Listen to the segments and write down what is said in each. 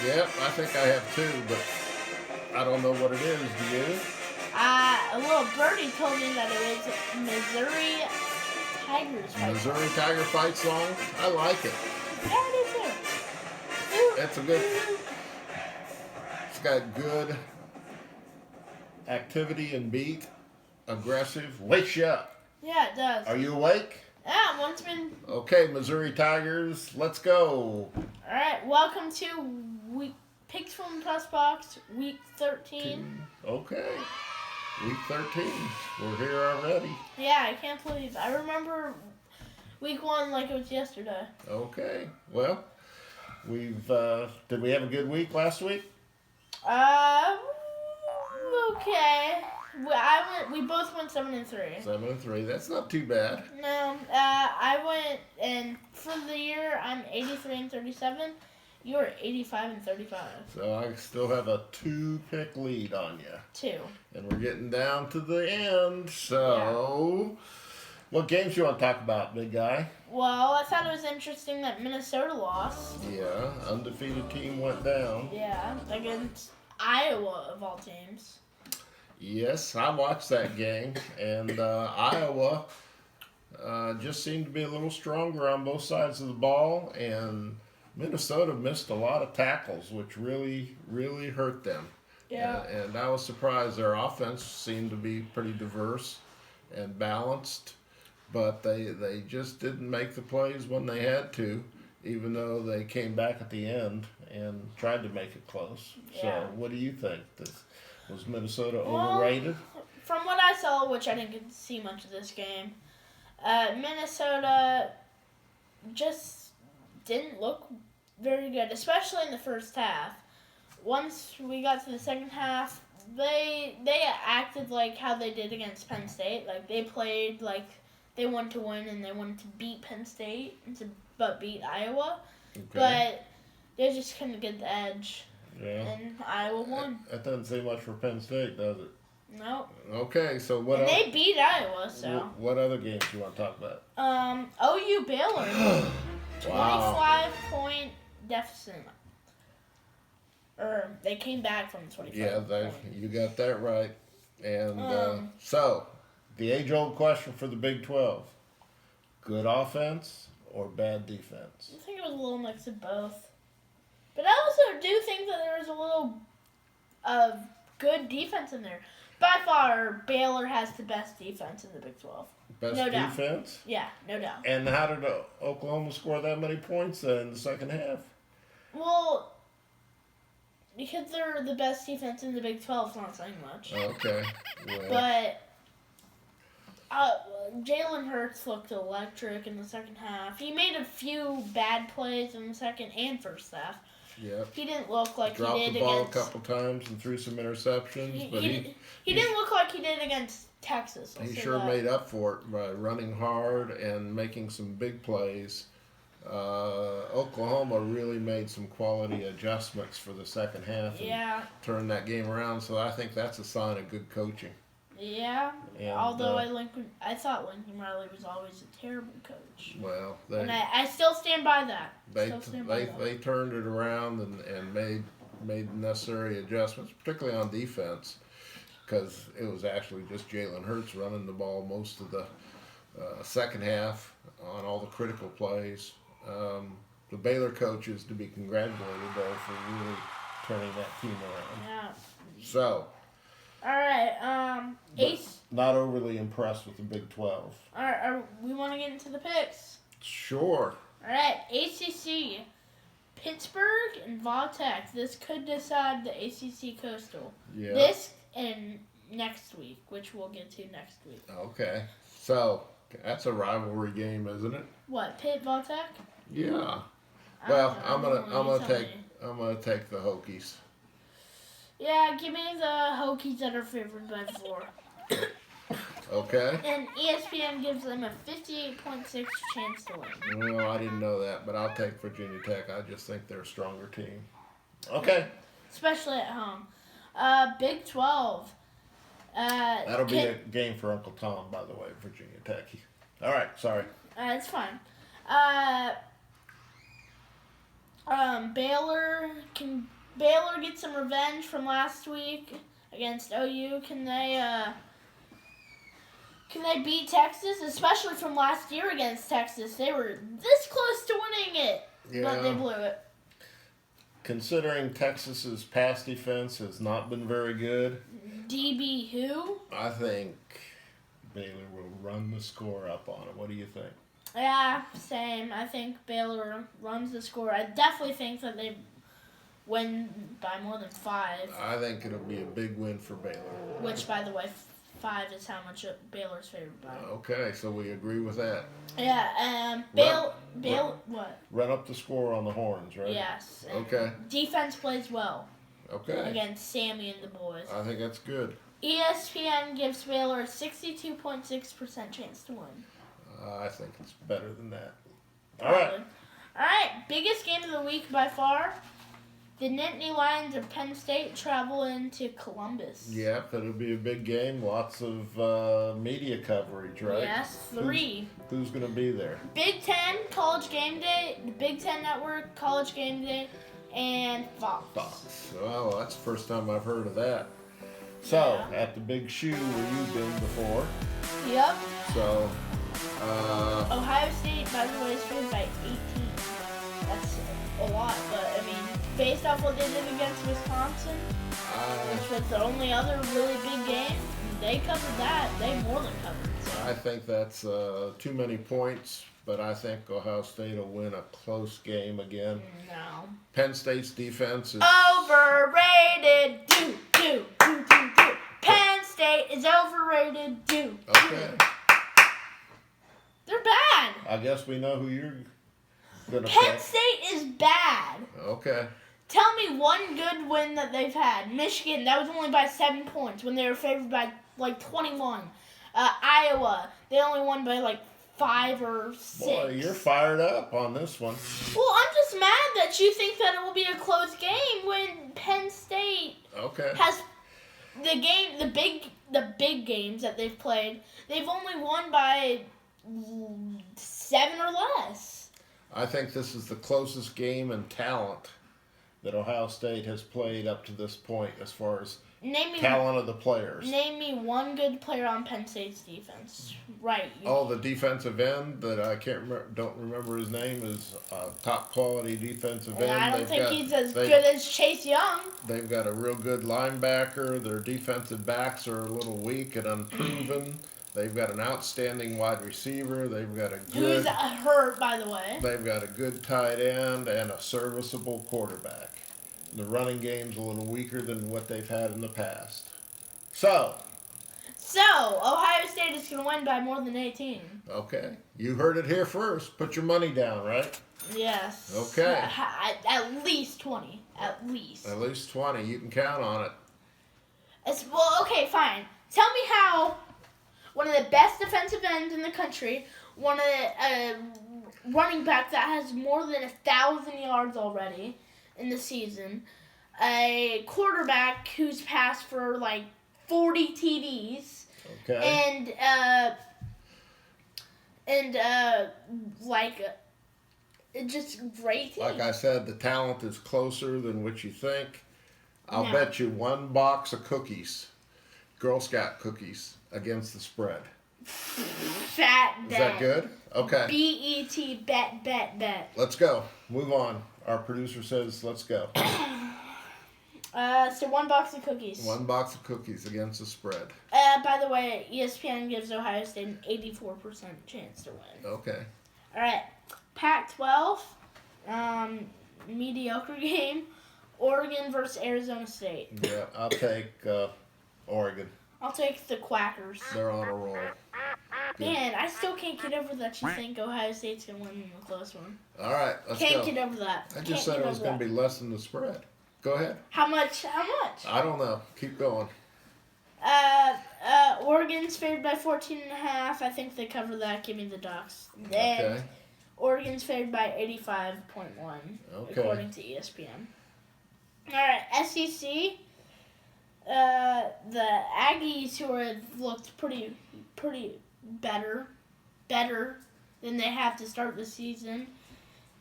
Yep, I think I have two, but I don't know what it is. Do you? A little birdie told me that it was Missouri Tigers fight Missouri song. Tiger fight song. I like it. Yeah, I It's a do good. too. It's got good activity and beat. Aggressive. Wakes you up. Yeah, it does. Are you awake? Yeah, one's been. Okay, Missouri Tigers. Let's go. All right, welcome to week picks from the press box, week 13. Okay. Week 13. We're here already. Yeah, I can't believe. I remember week 1 like it was yesterday. Okay. Well, we've did we have a good week last week? Okay. We both went 7-3. 7-3. That's not too bad. No, I went, and for the year I'm 83-37. You are 85-35. So I still have a 2-pick lead on you. 2. And we're getting down to the end. So, what games you want to talk about, big guy? Well, I thought it was interesting that Minnesota lost. Yeah, undefeated team went down. Yeah, against Iowa of all teams. Yes, I watched that game, and Iowa just seemed to be a little stronger on both sides of the ball, and Minnesota missed a lot of tackles, which really, really hurt them. Yeah. And I was surprised. Their offense seemed to be pretty diverse and balanced, but they just didn't make the plays when they had to, even though they came back at the end and tried to make it close. Yeah. So what do you think? Was Minnesota overrated? From what I saw, which I didn't get to see much of this game, Minnesota just didn't look very good, especially in the first half. Once we got to the second half, they acted like how they did against Penn State. Like they played like they wanted to win and they wanted to beat Penn State, but beat Iowa. Okay. But they just couldn't get the edge, Yeah. and Iowa won. That doesn't say much for Penn State, does it? Nope. Okay, so what And else? they beat Iowa, so. What other games you want to talk about? OU Baylor. Wow. 25-point deficit. Or they came back from 25. Yeah, you got that right. And Um, so, the age-old question for the Big 12: good offense or bad defense? I think it was a little mix of both. But I also do think that there was a little of good defense in there. By far, Baylor has the best defense in the Big 12. Best No doubt. defense? Yeah, no doubt. And how did Oklahoma score that many points in the second half? Well, because they're the best defense in the Big 12, it's not saying much. Okay. Well, But Jalen Hurts looked electric in the second half. He made a few bad plays in the second and first half. yep. He didn't look like Dropped he did the ball against. a couple times and threw some interceptions, but He didn't look like he did against Texas. I'll he say sure that. made up for it by running hard and making some big plays. Oklahoma really made some quality adjustments for the second half and Yeah, turned that game around. So I think that's a sign of good coaching. yeah. And, Although I thought Lincoln Riley was always a terrible coach, well, and I still stand by that. they Still stand by that. they turned it around and made the necessary adjustments, particularly on defense, because it was actually just Jalen Hurts running the ball most of the second half on all the critical plays. The Baylor coaches to be congratulated though for really turning that team around. Yeah. So, All right. Ace. not overly impressed with the Big 12. All right. We want to get into the picks. Sure. All right. ACC. Pittsburgh and Vautech. This could decide the ACC Coastal. Yeah. This and next week, which we'll get to next week. Okay. So, that's a rivalry game, isn't it? What? Pitt Vautech? Yeah. I Well, don't know. I'm You gonna tell take me. I'm gonna take the Hokies. Yeah, give me the Hokies that are favored by 4. Okay. And ESPN gives them a 58.6 chance to win. Well, I didn't know that, but I'll take Virginia Tech. I just think they're a stronger team. Okay. Especially at home. Big 12. That'll be a game for Uncle Tom, by the way, Virginia Tech. All right. Sorry. It's fine. Baylor get some revenge from last week against OU? Can they beat Texas, especially from last year against Texas? They were this close to winning it, but they blew it. Considering Texas's pass defense has not been very good, DB who? I think Baylor will run the score up on it. What do you think? Yeah, same. I think Baylor runs the score. I definitely think that they win by more than 5. I think it'll be a big win for Baylor. Which, by the way, 5 is how much Baylor's favored by. Okay, so we agree with that. Yeah, what? Run up the score on the Horns, right? Yes. Okay. Defense plays well. Okay. Against Sammy and the boys. I think that's good. ESPN gives Baylor a 62.6% chance to win. I think it's better than that. Probably. All right, biggest game of the week by far. The Nittany Lions of Penn State travel into Columbus. Yep, it'll be a big game. Lots of media coverage, right? Yes, 3. Who's going to be there? Big Ten, College Game Day, the Big Ten Network, College Game Day, and Fox. Well, that's the first time I've heard of that. So, at the Big Shoe where you've been before. Yep. So, Ohio State, by the way, is favored by 18. That's a lot, but I mean, based off what they did against Wisconsin, which was the only other really big game, they covered that. They more than covered. So. I think that's too many points, but I think Ohio State will win a close game again. No. Penn State's defense is overrated. Do. Penn State is overrated. Do. Okay. They're bad. I guess we know who you're gonna Penn pick. State is bad. Okay. Tell me one good win that they've had. Michigan, that was only by 7 points when they were favored by like 21. Iowa, they only won by like 5 or 6. Boy, you're fired up on this one. Well, I'm just mad that you think that it will be a close game when Penn State has the big games that they've played. They've only won by 7 or less. I think this is the closest game in talent that Ohio State has played up to this point as far as talent of the players. Name me one good player on Penn State's defense. Right. The defensive end that I don't remember his name is top quality defensive end. I don't think he's as good as Chase Young. They've got a real good linebacker. Their defensive backs are a little weak and unproven. They've got an outstanding wide receiver. They've got who's hurt, by the way. They've got a good tight end and a serviceable quarterback. The running game's a little weaker than what they've had in the past. So Ohio State is going to win by more than 18. Okay. You heard it here first. Put your money down, right? Yes. Okay. At least 20. At least. At least 20. You can count on it. Okay, fine. Tell me how one of the best defensive ends in the country, one of the running back that has more than 1,000 yards already in the season, a quarterback who's passed for like 40 TDs, okay, and just great team. Like I said, the talent is closer than what you think. I'll bet you one box of cookies, Girl Scout cookies, against the spread. Fat bet. Is that good? Okay. BET, bet. Let's go. Move on. Our producer says, let's go. So one box of cookies. One box of cookies against the spread. By the way, ESPN gives Ohio State an 84% chance to win. Okay. All right. Pac-12, mediocre game. Oregon versus Arizona State. Yeah, I'll take Oregon. I'll take the Quackers. They're on a roll. Man, I still can't get over that you think Ohio State's going to win in a close one. All right, let's go. Can't get over that. I just said it was going to be less than the spread. Go ahead. How much? I don't know. Keep going. Oregon's favored by 14.5. I think they cover that. Give me the Ducks. Okay. Oregon's favored by 85.1, according to ESPN. All right, SEC. The Aggies, who have looked pretty better than they have to start the season,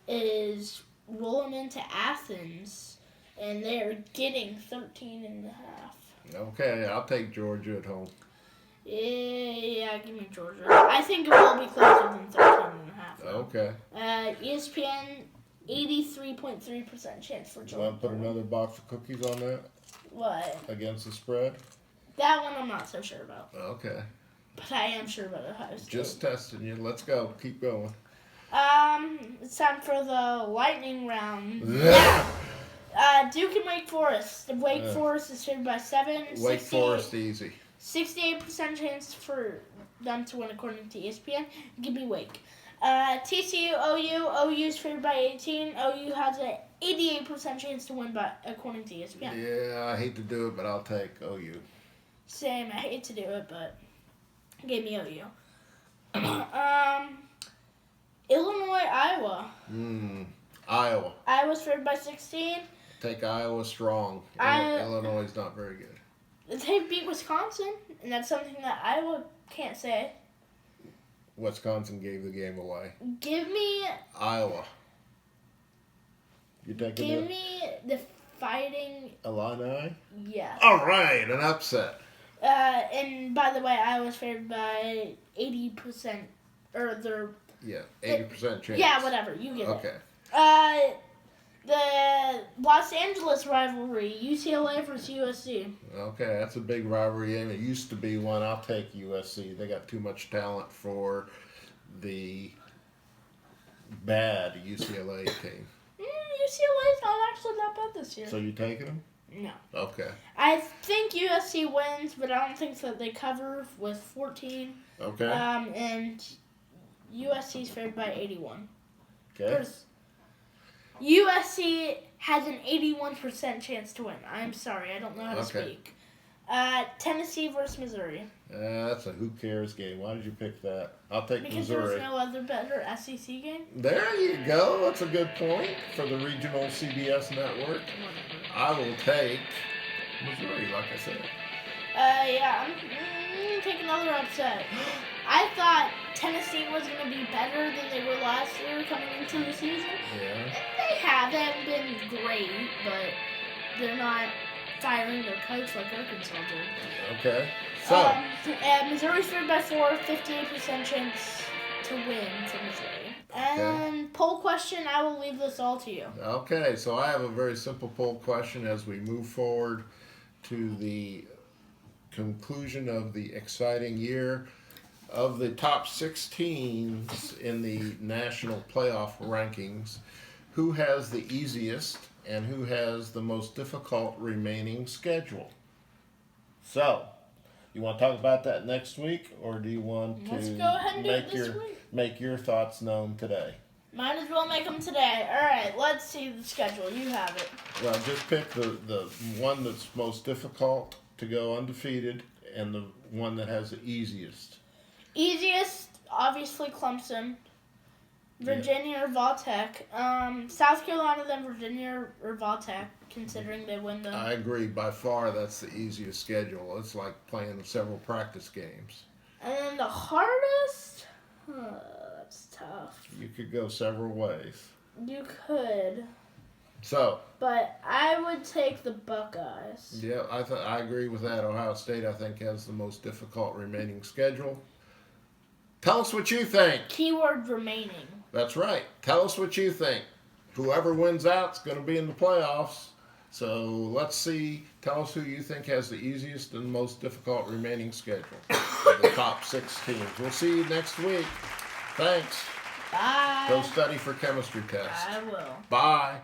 is rolling into Athens, and they're getting 13.5. Okay, I'll take Georgia at home. Yeah, give me Georgia. I think it will be closer than 13.5. Okay. ESPN, 83.3% chance for Do you Georgia. want to put another box of cookies on that What? against the spread? That one I'm not so sure about. Okay. But I am sure about Ohio State. Just testing you. Let's go. Keep going. It's time for the lightning round. Yeah. Duke and Wake Forest. The Wake Forest is favored by 7. Wake Forest easy. 68% chance for them to win according to ESPN. Give me Wake. TCU, OU. OU is favored by 18. OU has an 88% chance to win according to ESPN. Yeah, I hate to do it, but I'll take OU. Same. I hate to do it, but give me OU. Illinois, Iowa. Iowa. Iowa's favored by 16. Take Iowa strong. Illinois is not very good. They beat Wisconsin, and that's something that Iowa can't say. Wisconsin gave the game away. Give me Iowa. You taking Give me the Fighting. Illini? Yeah. All right, an upset. And by the way, Iowa's favored by 80%, or they're. Yeah, 80% chance. Yeah, whatever. You get Okay. it. The Los Angeles rivalry, UCLA versus USC. Okay, that's a big rivalry game. It used to be one. I'll take USC. They got too much talent for the bad UCLA team. UCLA's not actually that bad this year. So you taking them? No. Okay. I think USC wins, but I don't think that they cover with 14. Okay. And USC's favored by 81. Okay. USC has an 81% chance to win. I'm sorry, I don't know how to speak. Tennessee versus Missouri. That's a who cares game. Why did you pick that? I'll take Because Missouri. there's no other better SEC game. There you go. That's a good point for the regional CBS network. I will take Missouri, like I said. Yeah, I'm taking another upset. I thought Tennessee was going to be better than they were last year coming into the season. Yeah. They haven't been great, but they're not firing their coach like Arkansas did. Okay. So. Missouri's favored by 4, 58% chance to win for Missouri. And poll question, I will leave this all to you. Okay, so I have a very simple poll question as we move forward to the conclusion of the exciting year. Of the top 6 teams in the national playoff rankings, who has the easiest and who has the most difficult remaining schedule? So, you want to talk about that next week, or do you want to Let's go ahead and do it this week. Make your thoughts known today? Might as well make them today. All right, let's see the schedule. You have it. Well, just pick the one that's most difficult to go undefeated and the one that has the easiest. Easiest, obviously Clemson, Virginia or Voltech, South Carolina, then Virginia or Voltech, considering they win them. I agree. By far, that's the easiest schedule. It's like playing several practice games. And then the hardest? That's tough. You could go several ways. You could. So. But I would take the Buckeyes. Yeah, I agree with that. Ohio State, I think, has the most difficult remaining schedule. Tell us what you think. Keyword remaining. That's right. Tell us what you think. Whoever wins out's going to be in the playoffs. So let's see. Tell us who you think has the easiest and most difficult remaining schedule. The top 6 teams. We'll see you next week. Thanks. Bye. Go study for chemistry tests. I will. Bye.